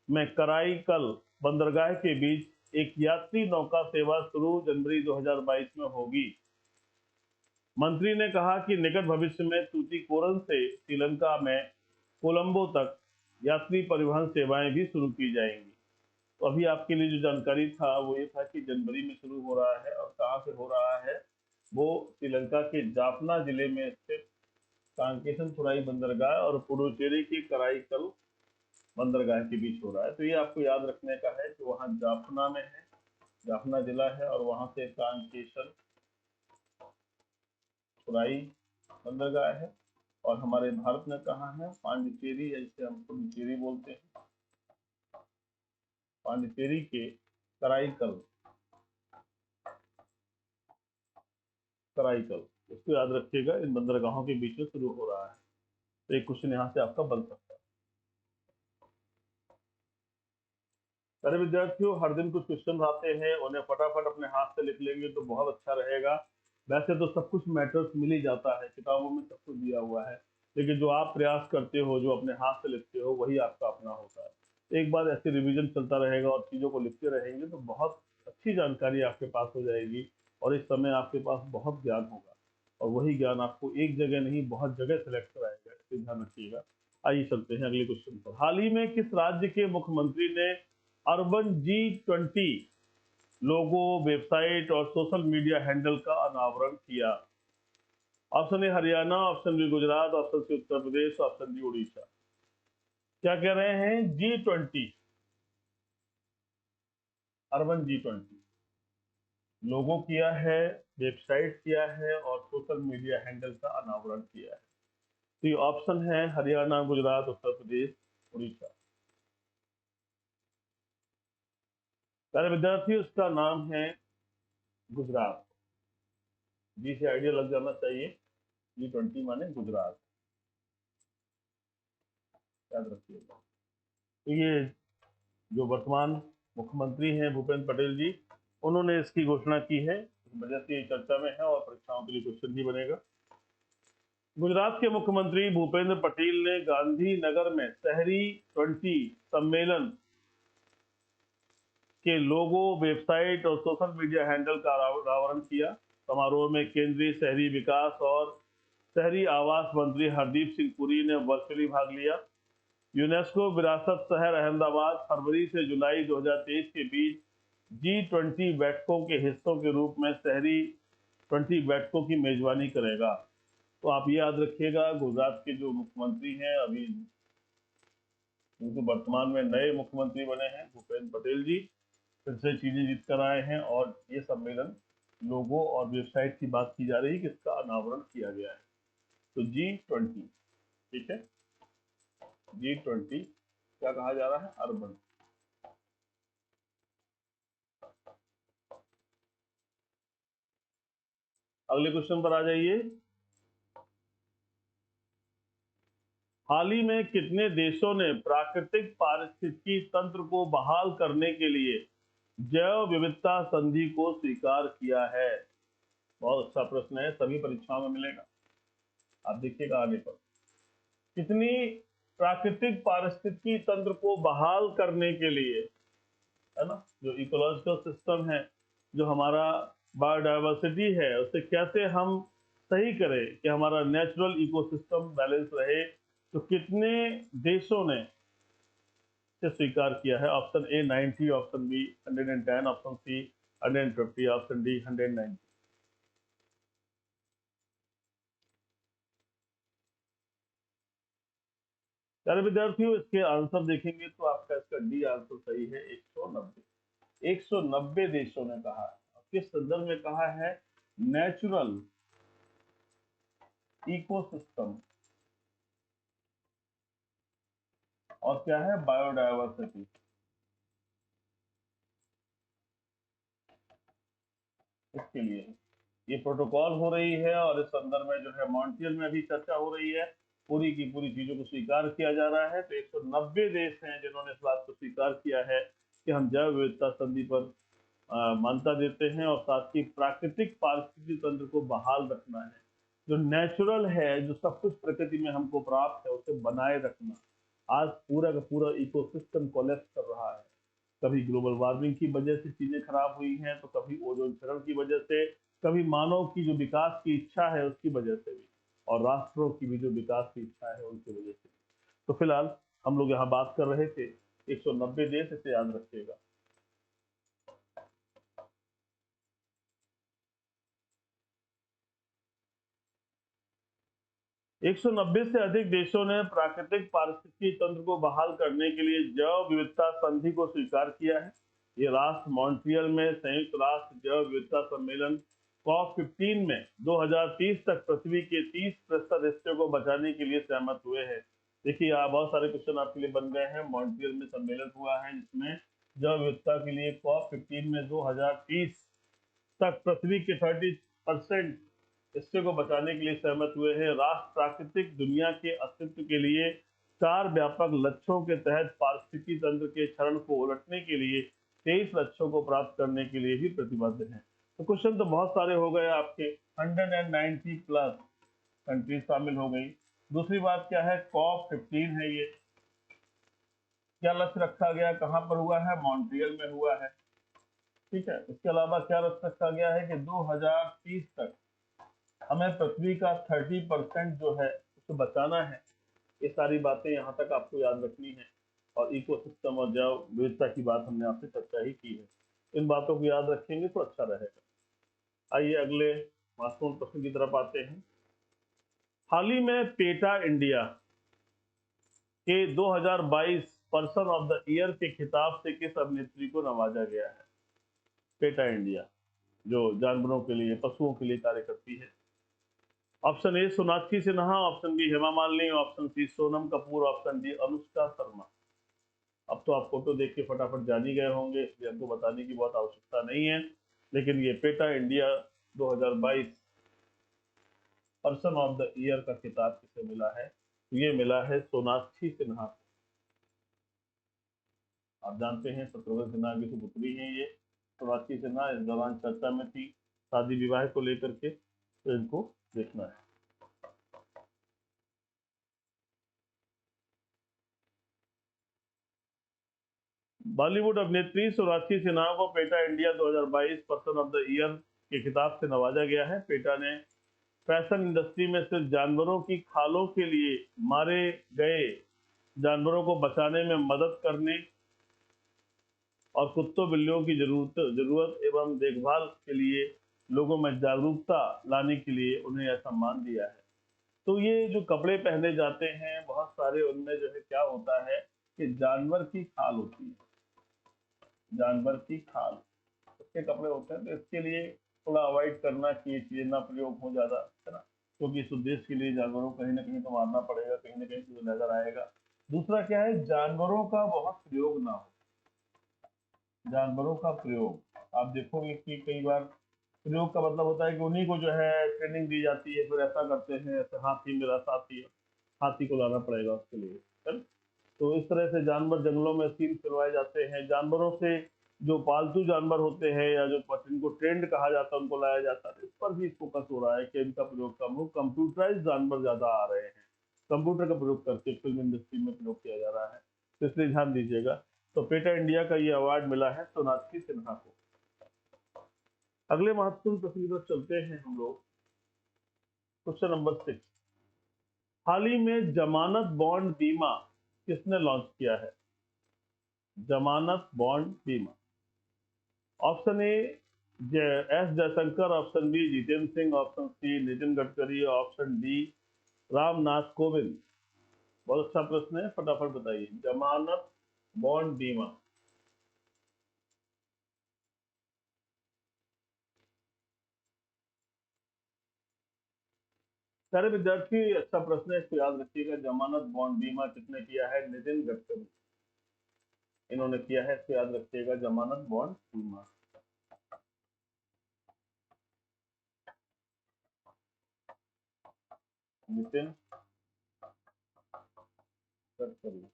A: में कराईकल बंदरगाह के बीच एक यात्री नौका सेवा शुरू जनवरी 2022 में होगी। मंत्री ने कहा कि निकट भविष्य में तूतीकोरन से श्रीलंका में कोलंबो तक यात्री परिवहन सेवाएं भी शुरू की जाएंगी। तो अभी आपके लिए जो जानकारी था वो ये था कि जनवरी में शुरू हो रहा है, और कहाँ से हो रहा है, वो श्रीलंका के जाफना जिले में स्थित कांकेशनथुराई बंदरगाह और पुडुचेरी की कराईकल बंदरगाह के बीच हो रहा है। तो ये आपको याद रखने का है कि वहाँ जाफना में है, जाफना जिला है, और वहां से कांकेशनथुराई बंदरगाह है। और हमारे भारत में कहाँ है, पांडिचेरी, जिसे हम पुडुचेरी बोलते हैं, पांडिचेरी के कराईकल, कराईकल, इसको याद रखिएगा। इन बंदरगाहों के बीच में शुरू हो रहा है। तो एक क्वेश्चन यहाँ से आपका बन सकता है। अरे विद्यार्थियों, हर दिन कुछ क्वेश्चन आते हैं, उन्हें फटाफट अपने हाथ से लिख लेंगे तो बहुत अच्छा रहेगा। वैसे तो सब कुछ मैटर्स मिल ही जाता है, किताबों में सब कुछ दिया हुआ है, लेकिन जो आप प्रयास करते हो, जो अपने हाथ से लिखते हो, वही आपका अपना होता है। एक बार ऐसे रिवीजन चलता रहेगा और चीजों को लिखते रहेंगे तो बहुत अच्छी जानकारी आपके पास हो जाएगी, और इस समय आपके पास बहुत ज्ञान होगा, और वही ज्ञान आपको एक जगह नहीं बहुत जगह सेलेक्ट कराएगा, इसे ध्यान रखिएगा। आइए चलते हैं अगले क्वेश्चन पर। हाल ही में किस राज्य के मुख्यमंत्री ने अर्बन G20 लोगो, वेबसाइट और सोशल मीडिया हैंडल का अनावरण किया? Option A Haryana, option B Gujarat, option C Uttar Pradesh, option D Orissa. क्या कह रहे हैं? G20, अर्बन G20 लोगो किया है, वेबसाइट किया है, और सोशल मीडिया हैंडल का अनावरण किया है। तो ये ऑप्शन है हरियाणा, गुजरात, उत्तर प्रदेश, उड़ीसा। प्यारे विद्यार्थियों, इसका नाम है गुजरात। जी से आइडिया लग जाना चाहिए, G20 माने गुजरात, याद रखिएगा। तो ये जो वर्तमान मुख्यमंत्री हैं भूपेंद्र पटेल जी, उन्होंने इसकी घोषणा की है, इस वजह से ये चर्चा में है और परीक्षाओं के लिए क्वेश्चन भी बनेगा। गुजरात के मुख्यमंत्री भूपेंद्र पटेल ने गांधीनगर में शहरी 20 सम्मेलन के लोगो, वेबसाइट और सोशल मीडिया हैंडल का अनावरण किया। समारोह में केंद्रीय शहरी विकास और शहरी आवास मंत्री हरदीप सिंह पुरी ने वर्चुअली भाग लिया। यूनेस्को विरासत शहर अहमदाबाद फरवरी से जुलाई 2023 के बीच G20 बैठकों के हिस्सों के रूप में शहरी 20 बैठकों की मेजबानी करेगा। तो आप ये याद रखिएगा, गुजरात के जो मुख्यमंत्री हैं अभी, क्योंकि वर्तमान में नए मुख्यमंत्री बने हैं भूपेंद्र पटेल जी, फिर से चीजें जीत कर आए हैं, और ये सम्मेलन लोगो और वेबसाइट की बात की जा रही है कि इसका अनावरण किया गया है। तो G20, ठीक है, G20 क्या कहा जा रहा है? अर्बन। अगले क्वेश्चन पर आ जाइए। हाल ही में कितने देशों ने प्राकृतिक पारिस्थितिकी तंत्र को बहाल करने के लिए जैव विविधता संधि को स्वीकार किया है? बहुत अच्छा प्रश्न है, सभी परीक्षाओं में मिलेगा, आप देखिएगा आगे पर। कितनी प्राकृतिक पारिस्थितिकी तंत्र को बहाल करने के लिए, है ना, जो इकोलॉजिकल सिस्टम है, जो हमारा बायोडायवर्सिटी है, उसे कैसे हम सही करें कि हमारा नेचुरल इकोसिस्टम बैलेंस रहे, तो कितने देशों ने इसे स्वीकार किया है? Option A 90, option B 110, option C 150, option D 190। प्यारे विद्यार्थियों, इसके आंसर देखेंगे तो आपका इसका डी आंसर सही है, 190। 190 देशों ने कहा है। किस संदर्भ में कहा है? नेचुरल इकोसिस्टम, और क्या है? बायोडायवर्सिटी। इसके लिए ये प्रोटोकॉल हो रही है, और इस संदर्भ में जो है मॉन्ट्रियल में भी चर्चा हो रही है, पूरी की पूरी चीजों को स्वीकार किया जा रहा है। तो 190 देश हैं जिन्होंने इस बात को स्वीकार किया है कि हम जैव विविधता संधि पर मान्यता देते हैं, और साथ ही प्राकृतिक पारिस्थितिकी तंत्र को बहाल रखना है, जो नेचुरल है, जो सब कुछ प्रकृति में हमको प्राप्त है, उसे बनाए रखना। आज पूरा का पूरा इकोसिस्टम कोलैप्स कर रहा है, कभी ग्लोबल वार्मिंग की वजह से चीजें खराब हुई हैं, तो कभी ओजोन क्षरण की वजह से, कभी मानव की जो विकास की इच्छा है उसकी वजह से भी, और राष्ट्रों की भी जो विकास की इच्छा है उनकी वजह से। तो फिलहाल हम लोग यहाँ बात कर रहे थे 190 देश, इसे याद रखिएगा। 190 से अधिक देशों ने प्राकृतिक पारिस्थितिकी तंत्र को बहाल करने के लिए जैव विविधता संधि को स्वीकार किया है। ये राष्ट्र मॉन्ट्रियल में संयुक्त राष्ट्र जैव विविधता सम्मेलन COP15 में 2030 तक पृथ्वी के 30% हिस्से को बचाने के लिए सहमत हुए हैं। देखिए यहाँ बहुत सारे क्वेश्चन आपके लिए बन गए हैं। मॉन्ट्रियल में सम्मेलन हुआ है जिसमें जैव विविधता के लिए COP15 में 2030 तक पृथ्वी के 30% हिस्से को बचाने के लिए सहमत हुए हैं। राष्ट्र प्राकृतिक दुनिया के अस्तित्व के लिए 4 व्यापक लक्ष्यों के तहत पारिस्थितिकी तंत्र के क्षरण को उलटने के लिए 23 लक्ष्यों को प्राप्त करने के लिए भी प्रतिबद्ध हैं। तो क्वेश्चन तो बहुत सारे हो गए आपके, 190 प्लस कंट्रीज शामिल हो गई। दूसरी बात क्या है, COP15 है ये, क्या लक्ष्य रखा गया, कहां पर हुआ है, मॉन्ट्रियल में हुआ है। ठीक है, इसके अलावा क्या लक्ष्य रखा गया है कि 2030 तक हमें पृथ्वी का 30% जो है उसे बचाना है। ये सारी बातें यहाँ तक आपको याद रखनी है। और इकोसिस्टम और जैव विविधता की बात हमने आपसे चर्चा ही की है। इन बातों को याद रखेंगे तो अच्छा रहेगा। आइए अगले महत्वपूर्ण प्रश्न की तरफ आते हैं। हाल ही में पेटा इंडिया के 2022 पर्सन ऑफ द ईयर के खिताब से किस अभिनेत्री को नवाजा गया है? पेटा इंडिया जो जानवरों के लिए, पशुओं के लिए कार्य करती है। Option A Sonakshi Sinha, option B Hema Malini, option C Sonam Kapoor, option D Anushka Sharma. अब तो आप फोटो देख के फटाफट जान ही गए होंगे, इसलिए आपको बताने की बहुत आवश्यकता नहीं है। लेकिन ये PETA India 2022 person of the year का खिताब किसे मिला है? ये मिला है सोनाक्षी सिन्हा को। आप जानते हैं शत्रुघ्न सिन्हा की सुपुत्री हैं ये सोनाक्षी सिन्हा। इस दौरान चर्चा में थी शादी विवाह को लेकर के, तो इनको देखना है। बॉलीवुड अभिनेत्री सोनाक्षी सिन्हा को PETA India 2022 person of the year के खिताब से नवाजा गया है। पेटा ने फैशन इंडस्ट्री में सिर्फ जानवरों की खालों के लिए मारे गए जानवरों को बचाने में मदद करने और कुत्तों बिल्लियों की जरूरत एवं देखभाल के लिए लोगों में जागरूकता लाने के लिए उन्हें यह सम्मान दिया है। तो ये जो कपड़े पहने जाते हैं बहुत सारे, उनमें जो है क्या होता है कि जानवर की खाल होती है, जानवर की खाल उसके कपड़े होते हैं। तो इसके लिए थोड़ा अवॉइड करना कि ये चीजें ना प्रयोग हो ज्यादा, है ना, क्योंकि इस उद्देश्य के लिए जानवरों को कहीं ना कहीं तो मारना पड़ेगा, कहीं ना कहीं तो नजर आएगा। दूसरा क्या है, जानवरों का बहुत प्रयोग ना हो। जानवरों का प्रयोग आप देखोगे कि कई बार प्रयोग का मतलब होता है कि उन्हीं को जो है ट्रेनिंग दी जाती है, फिर ऐसा करते हैं, ऐसे हाथी मेरा साथी है, हाथी को लाना पड़ेगा उसके लिए, है ना? तो इस तरह से जानवर जंगलों में सील करवाए जाते हैं। जानवरों से जो पालतू जानवर होते हैं या जो जिनको ट्रेंड कहा जाता है उनको लाया जाता है। इस पर भी फोकस हो रहा है कि इनका प्रयोग कम हो। कंप्यूटराइज जानवर ज्यादा आ रहे हैं, कंप्यूटर का प्रयोग करके फिल्म इंडस्ट्री में प्रयोग किया जा रहा है, तो इसलिए ध्यान दीजिएगा। तो पेटा इंडिया का ये अवार्ड मिला है सोनाक्षी सिन्हा को। अगले महत्वपूर्ण प्रश्न की तरफ चलते हैं हम लोग। क्वेश्चन नंबर 6, हाल ही में जमानत बॉन्ड बीमा किसने लॉन्च किया है? जमानत बॉन्ड बीमा। Option A S Jaishankar, option B Jitendra Singh, option C Nitin Gadkari, option D Ramnath Kovind. बहुत अच्छा प्रश्न है, फटाफट बताइए। जमानत बॉन्ड बीमा, सारे विद्यार्थी अच्छा प्रश्न है, इसको याद रखिएगा। जमानत बॉन्ड बीमा किसने किया है? नितिन गडकरी, इन्होंने किया है, इसको याद रखिएगा। जमानत बॉन्ड बीमा, नितिन गडकरी।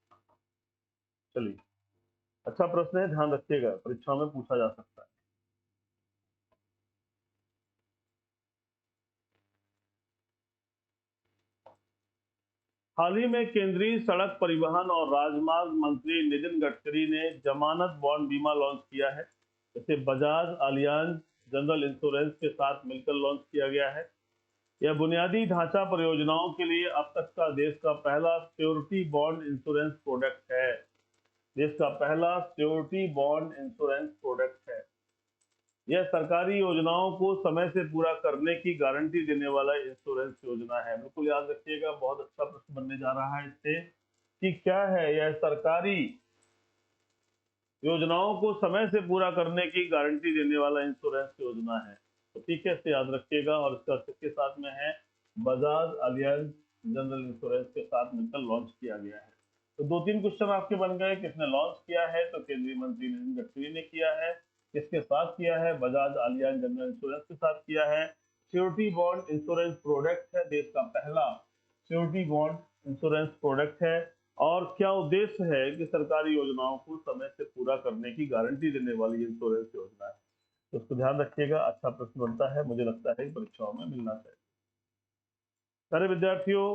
A: चलिए, अच्छा प्रश्न है, ध्यान रखिएगा, परीक्षा में पूछा जा सकता है। हाल ही में केंद्रीय सड़क परिवहन और राजमार्ग मंत्री नितिन गडकरी ने जमानत बॉन्ड बीमा लॉन्च किया है। इसे बजाज अलियांज जनरल इंश्योरेंस के साथ मिलकर लॉन्च किया गया है। यह बुनियादी ढांचा परियोजनाओं के लिए अब तक का देश का पहला श्योरिटी बॉन्ड इंश्योरेंस प्रोडक्ट है। देश का पहला श्योरिटी बॉन्ड इंश्योरेंस प्रोडक्ट है। यह सरकारी योजनाओं को समय से पूरा करने की गारंटी देने वाला इंश्योरेंस योजना है। बिल्कुल याद रखिएगा, बहुत अच्छा प्रश्न बनने जा रहा है इससे कि क्या है यह सरकारी योजनाओं को समय से पूरा करने की गारंटी देने वाला इंश्योरेंस योजना है। तो ठीक है, इसे याद रखिएगा। और इसका किसके साथ में है? बजाज अलियांज जनरल इंश्योरेंस के साथ मिलकर लॉन्च किया गया है। तो दो तीन क्वेश्चन आपके बन गए। किसने लॉन्च किया है? तो केंद्रीय मंत्री नितिन गडकरी ने किया है। किसके साथ किया है? बजाज अलियांज जनरल इंश्योरेंस के साथ किया है। श्योरिटी बॉन्ड इंश्योरेंस प्रोडक्ट है, देश का पहला श्योरिटी बॉन्ड इंश्योरेंस प्रोडक्ट है। और क्या उद्देश्य है कि सरकारी योजनाओं को समय से पूरा करने की गारंटी देने वाली इंश्योरेंस योजना है। तो उसको ध्यान रखिएगा, अच्छा प्रश्न बनता है, मुझे लगता है परीक्षाओं में मिलना चाहिए। सारे विद्यार्थियों,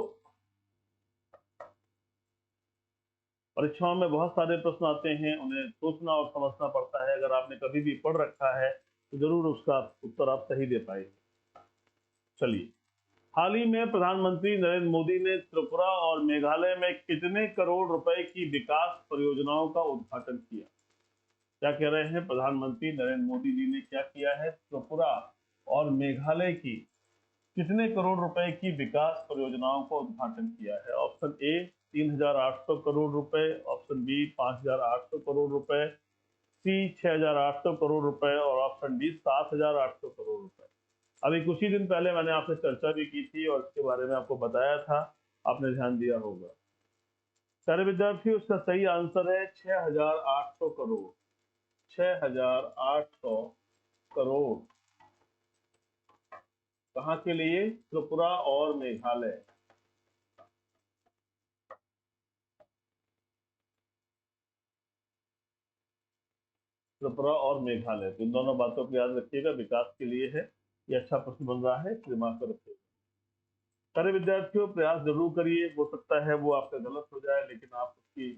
A: परीक्षाओं में बहुत सारे प्रश्न आते हैं, उन्हें सोचना और समझना पड़ता है। अगर आपने कभी भी पढ़ रखा है तो जरूर उसका उत्तर आप सही दे पाएंगे। चलिए, हाल ही में प्रधानमंत्री नरेंद्र मोदी ने त्रिपुरा और मेघालय में कितने करोड़ रुपए की विकास परियोजनाओं का उद्घाटन किया? क्या कह रहे हैं? प्रधानमंत्री नरेंद्र मोदी जी ने क्या किया है? त्रिपुरा और मेघालय की कितने करोड़ रुपए की विकास परियोजनाओं का उद्घाटन किया है? ऑप्शन ए 3,800 करोड़ रुपए, ऑप्शन बी 5,800 करोड़ रुपए, सी 6,800 करोड़ रुपए और ऑप्शन डी 7,800 करोड़ रुपए। अभी कुछ ही दिन पहले मैंने आपसे चर्चा भी की थी और इसके बारे में आपको बताया था, आपने ध्यान दिया होगा। सारे विद्यार्थियों, इसका सही आंसर है 6,800 करोड़। 6,800 करोड़ कहाँ के लिए? त्रिपुरा और मेघालय। त्रिपुरा और मेघालय, तो इन दोनों बातों को याद रखिएगा, विकास के लिए है। ये अच्छा प्रश्न बन रहा है, दिमाग में रखिएगा। सारे विद्यार्थियों, प्रयास जरूर करिए, हो सकता है वो आपका गलत हो जाए, लेकिन आप उसकी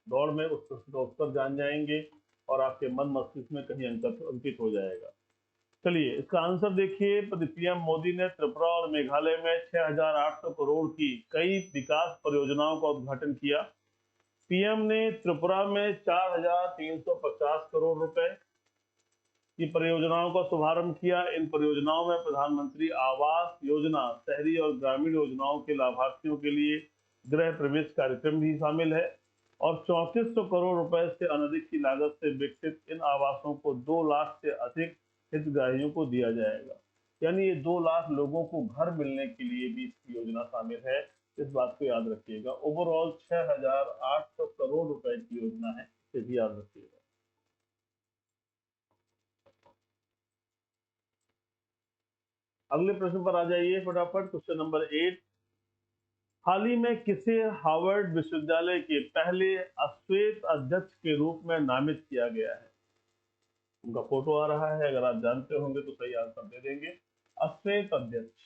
A: दौड़ में उस प्रश्न का उत्तर जान जाएंगे और आपके मन मस्तिष्क में कहीं अंकित हो जाएगा। चलिए, इसका आंसर देखिए। पीएम मोदी ने त्रिपुरा और मेघालय में 6,800 करोड़ की कई विकास परियोजनाओं का उद्घाटन किया। पीएम ने त्रिपुरा में 4,350 करोड़ रुपए की परियोजनाओं का शुभारंभ किया। इन परियोजनाओं में प्रधानमंत्री आवास योजना, शहरी और ग्रामीण योजनाओं के लाभार्थियों के लिए गृह प्रवेश कार्यक्रम भी शामिल है। और 3400 करोड़ रुपए से अनधिक की लागत से विकसित इन आवासों को 2 लाख से अधिक हितग्राहियों को दिया जाएगा। यानी ये 2 लाख लोगों को घर मिलने के लिए भी इसकी योजना शामिल है। इस बात को याद रखिएगा। ओवरऑल 6,800 करोड़ रुपए की योजना है, इसे भी याद रखिएगा। अगले प्रश्न पर आ जाइए फटाफट। Question number 8। हाल ही में किसे हार्वर्ड विश्वविद्यालय के पहले अश्वेत अध्यक्ष के रूप में नामित किया गया है? उनका फोटो आ रहा है, अगर आप जानते होंगे तो सही आंसर दे देंगे। अश्वेत अध्यक्ष,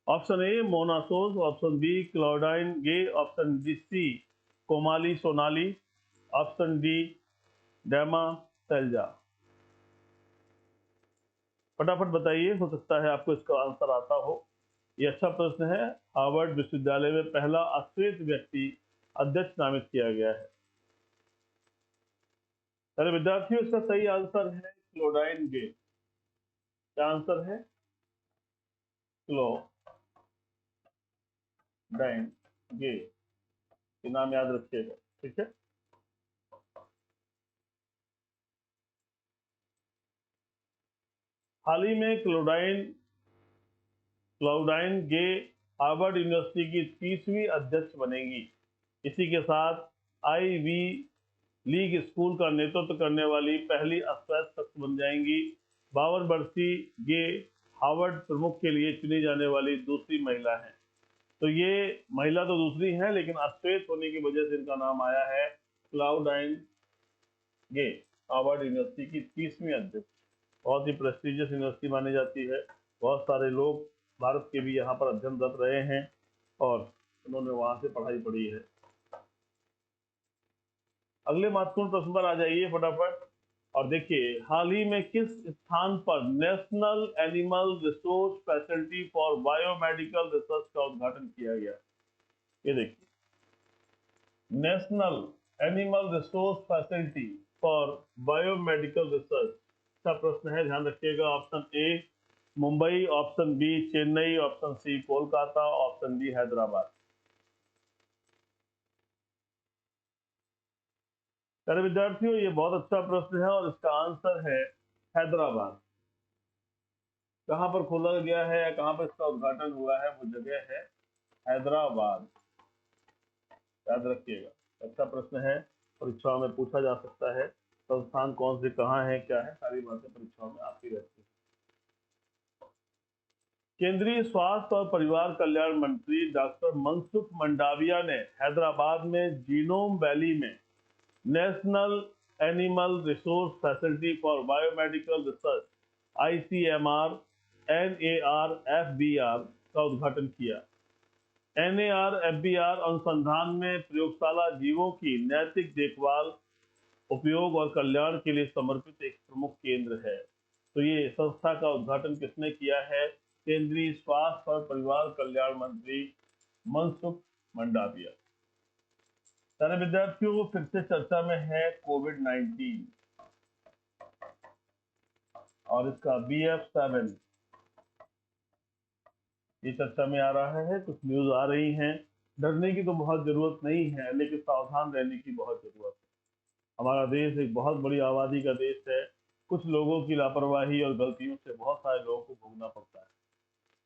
A: ऑप्शन ए मोना सोज, option B Claudine Gay, option D C कोमाली सोनाली, ऑप्शन डी डेमा सैलजा। फटाफट बताइए, हो सकता है आपको इसका आंसर आता हो। ये अच्छा प्रश्न है। हार्वर्ड विश्वविद्यालय में पहला अश्वेत व्यक्ति अध्यक्ष नामित किया गया है। अरे विद्यार्थियों, इसका सही आंसर है क्लोडाइन गे। क्या आंसर है? क्लोडाइन गे, ये नाम याद रखिएगा, ठीक है। हाल ही में क्लाउडाइन गे हार्वर्ड यूनिवर्सिटी की 30वीं अध्यक्ष बनेगी। इसी के साथ आईवी लीग स्कूल का नेतृत्व करने वाली पहली अश्वेत शख्स बन जाएंगी। 52 वर्षीय गे हार्वर्ड प्रमुख के लिए चुनी जाने वाली दूसरी महिला है। तो ये महिला तो दूसरी है, लेकिन अश्वेत होने की वजह से इनका नाम आया है क्लाउडाइन गे, हार्वर्ड यूनिवर्सिटी की 30वीं अध्यक्ष। बहुत ही प्रेस्टिजियस यूनिवर्सिटी मानी जाती है। बहुत सारे लोग भारत के भी यहाँ पर अध्ययनरत रहे हैं और उन्होंने वहां से पढ़ाई पढ़ी है। अगले महत्वपूर्ण प्रश्न पर आ जाइए फटाफट। और देखिए, हाल ही में किस स्थान पर national animal resource facility for biomedical research का उद्घाटन किया गया? ये देखिए, national animal resource facility for biomedical research, अच्छा प्रश्न है, ध्यान रखिएगा। Option A Mumbai, option B Chennai, option C Kolkata, option D Hyderabad. प्यारे विद्यार्थियों, ये बहुत अच्छा प्रश्न है और इसका आंसर है हैदराबाद। कहां पर खोला गया है या कहां पर इसका उद्घाटन हुआ है, वो जगह है हैदराबाद। याद रखिएगा, अच्छा प्रश्न है, परीक्षाओं में पूछा जा सकता है। संस्थान कौन से कहाँ है, क्या है, सारी बातें परीक्षाओं में आती रहती है। केंद्रीय स्वास्थ्य और परिवार कल्याण मंत्री डॉक्टर मनसुख मंडाविया ने हैदराबाद में जीनोम वैली में national animal resource facility for biomedical research ICMR NARFBR का उद्घाटन किया। NARFBR अनुसंधान में प्रयोगशाला जीवों की नैतिक देखभाल, उपयोग और कल्याण के लिए समर्पित एक प्रमुख केंद्र है। तो ये संस्था का उद्घाटन किसने किया है? केंद्रीय स्वास्थ्य और परिवार कल्याण मंत्री मनसुख मंडाविया। सारे विद्यार्थियों, फिर से चर्चा में है कोविड-19 और इसका BF7 ये चर्चा में आ रहा है। कुछ न्यूज आ रही हैं। डरने की तो बहुत जरूरत नहीं है, लेकिन सावधान रहने की बहुत जरूरत है। हमारा देश एक बहुत बड़ी आबादी का देश है। कुछ लोगों की लापरवाही और गलतियों से बहुत सारे लोगों को भोगना पड़ता है।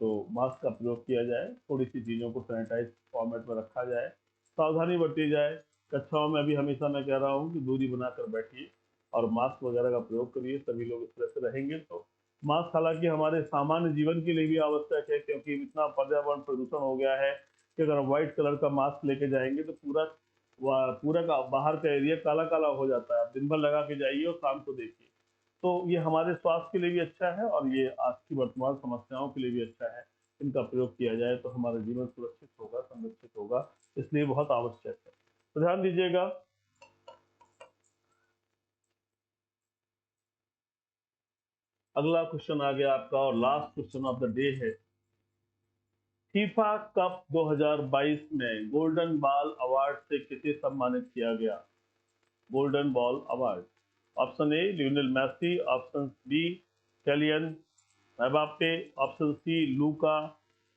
A: तो मास्क का प्रयोग किया जाए, थोड़ी सी चीज़ों को सैनिटाइज फॉर्मेट में रखा जाए, सावधानी बरती जाए। कक्षाओं में भी हमेशा मैं कह रहा हूँ कि दूरी बनाकर बैठिए और मास्क वगैरह का प्रयोग करिए। सभी लोग इस तरह से रहेंगे तो मास्क हालांकि हमारे सामान्य जीवन के लिए भी आवश्यक है, क्योंकि इतना पर्यावरण प्रदूषण हो गया है कि अगर हम व्हाइट कलर का मास्क लेके जाएंगे तो पूरा का बाहर का एरिया काला काला हो जाता है। आप दिन भर लगा के जाइए और शाम को देखिए। तो ये हमारे स्वास्थ्य के लिए भी अच्छा है और ये आज की वर्तमान समस्याओं के लिए भी अच्छा है। इनका प्रयोग किया जाए तो हमारा जीवन सुरक्षित होगा, संरक्षित होगा, इसलिए बहुत आवश्यक है। तो ध्यान दीजिएगा। अगला क्वेश्चन आ गया आपका और last question of the day है। फीफा कप 2022 में गोल्डन बॉल अवार्ड से किसे सम्मानित किया गया? Golden ball award. Option A Lionel Messi, option B Kylian Mbappe, option C Luka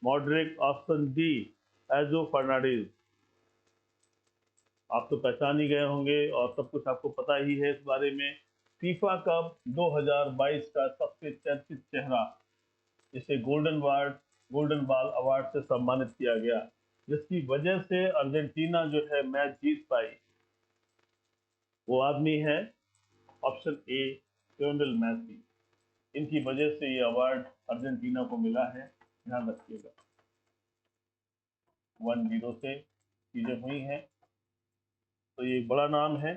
A: Modric, option D Enzo Fernandez. आप तो पहचान ही गए होंगे और सब कुछ आपको पता ही है इस बारे में। फीफा कप 2022 का सबसे चर्चित चेहरा, जिसे गोल्डन बॉल अवार्ड से सम्मानित किया गया, जिसकी वजह से अर्जेंटीना जो है मैच जीत पाई, वो आदमी है ऑप्शन ए लियोनेल मेसी। इनकी वजह से ये अवार्ड अर्जेंटीना को मिला है। ध्यान रखिएगा। 1-0 से चीजें हुई हैं, तो ये एक बड़ा नाम है।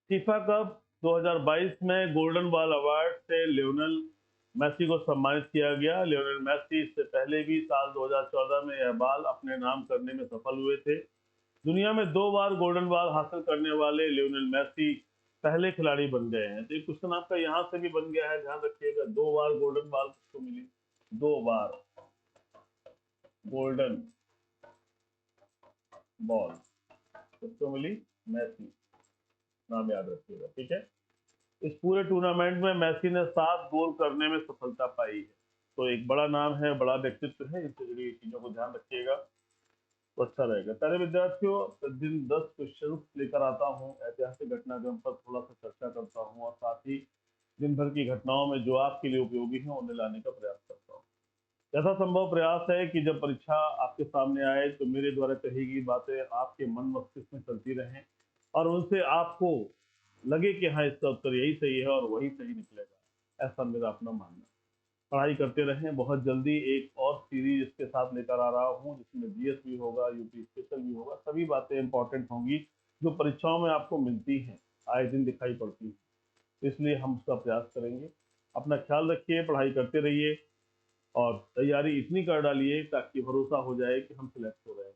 A: फीफा कप 2022 में गोल्डन बॉल अवार्ड से लियोनेल मेसी को सम्मानित किया गया। लियोनेल मेसी इससे पहले भी साल 2014 में यह बॉल अपने नाम करने में सफल हुए थे। दुनिया में 2 बार गोल्डन बॉल हासिल करने वाले लियोनेल मेसी पहले खिलाड़ी बन गए हैं। तो ये क्वेश्चन आपका यहाँ से भी बन गया है, ध्यान रखिएगा। 2 बार गोल्डन बॉल किसको मिली? 2 बार गोल्डन बॉल किसको मिली? मेसी। नाम याद रखिएगा, ठीक है। इस पूरे टूर्नामेंट में मेसी ने 7 गोल करने में सफलता पाई है। तो एक बड़ा नाम है, बड़ा व्यक्तित्व है। इनसे जुड़ी चीजों को ध्यान रखिएगा तो अच्छा रहेगा। प्यारे विद्यार्थियों, दिन 10 क्वेश्चन लेकर आता हूँ, ऐतिहासिक घटनाक्रम पर थोड़ा सा चर्चा करता हूँ और साथ ही दिन भर की घटनाओं में जो आपके लिए उपयोगी है उन्हें लाने का प्रयास करता हूँ। यथासंभव प्रयास है कि जब परीक्षा आपके सामने आए तो मेरे द्वारा कही गई बातें आपके मन मस्तिष्क में चलती रहें और उनसे आपको लगे कि हाँ, इसका उत्तर यही सही है और वही सही निकलेगा। ऐसा मेरा अपना मानना है। पढ़ाई करते रहें। बहुत जल्दी एक और सीरीज इसके साथ लेकर आ रहा हूँ, जिसमें GS भी होगा, यूपी स्पेशल भी होगा। सभी बातें इंपॉर्टेंट होंगी जो परीक्षाओं में आपको मिलती हैं, आए दिन दिखाई पड़ती हैं। इसलिए हम उसका प्रयास करेंगे। अपना ख्याल रखिए, पढ़ाई करते रहिए और तैयारी इतनी कर डालिए ताकि भरोसा हो जाए कि हम सिलेक्ट हो रहे हैं।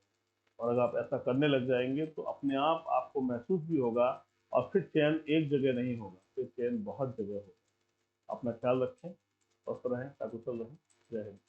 A: और अगर आप ऐसा करने लग जाएंगे तो अपने आप आपको महसूस भी होगा और फिर चयन एक जगह नहीं होगा, फिर चयन बहुत जगह होगा। अपना ख्याल रखें, स्वस्थ रहें, सकुशल रहें। जय हिंद।